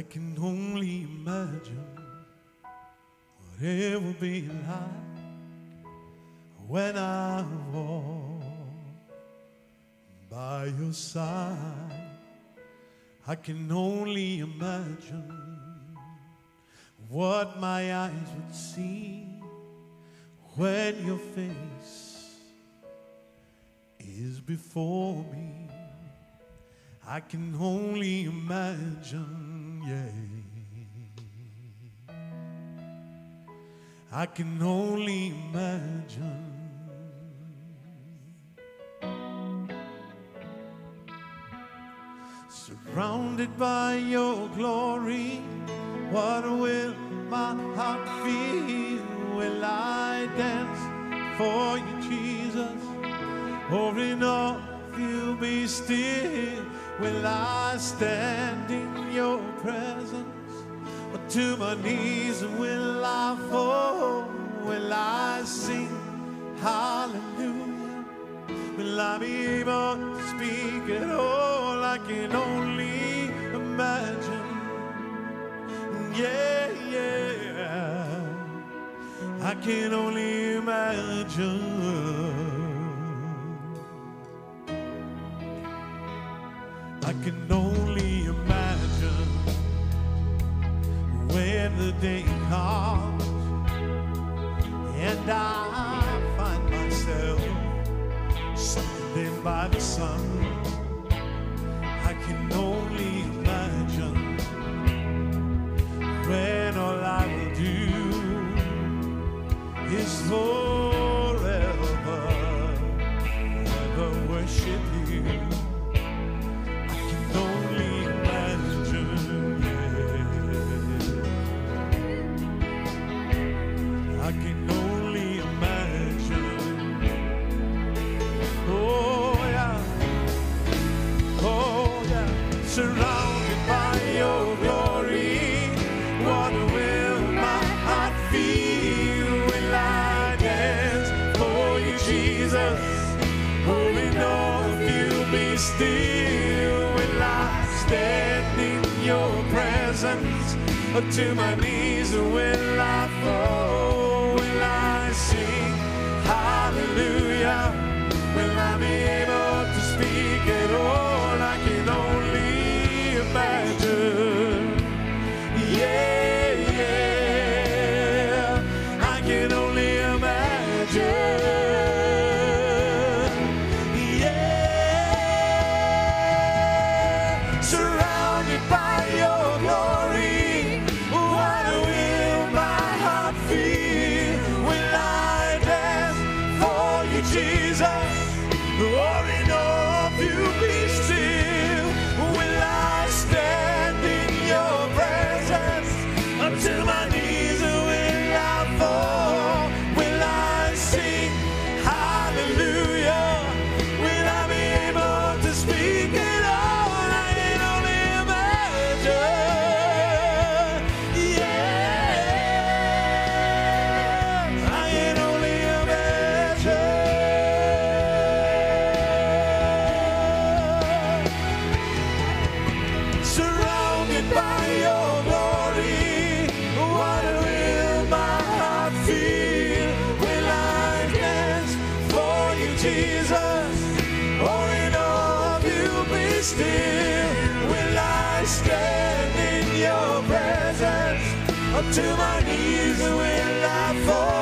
can only imagine what it will be like when I walk by your side. I can only imagine what my eyes would see when your face is before me. I can only imagine, yeah. I can only imagine. Surrounded by your glory, what will my heart feel? Will I dance for you, Jesus? Or in awe you'll be still? Will I stand in your presence? Or to my knees will I fall? Will I sing hallelujah? Will I be able to speak at all? I can only imagine. Yeah, yeah. I can only imagine. I can only imagine when the day comes and I find myself standing by the sun. I can only imagine when all I will do is forever ever worship you. I can only imagine, yeah. I can only imagine. Oh yeah, oh yeah. Surrounded by your glory, what will my heart feel? Will I dance for you, Jesus? Or in awe of you be still? Will I stand in your presence? Or to my knees will I fall? Will I sing hallelujah? Will I be able to speak at all? I can only imagine. Yeah, yeah. I can only imagine. Yeah. Surrounded by your glory, what will my heart feel? Will I dance for you, Jesus? Or in awe of you be still? Will I stand in your presence? Until my knees will I fall? Will I sing hallelujah? Will I be able to speak at all? I can only imagine. Yeah, I can only imagine. Surrounded by your glory, what will my heart feel? Will I dance for you, Jesus? Or in awe of you be still? Will I stand in your presence? Or to my knees will I fall?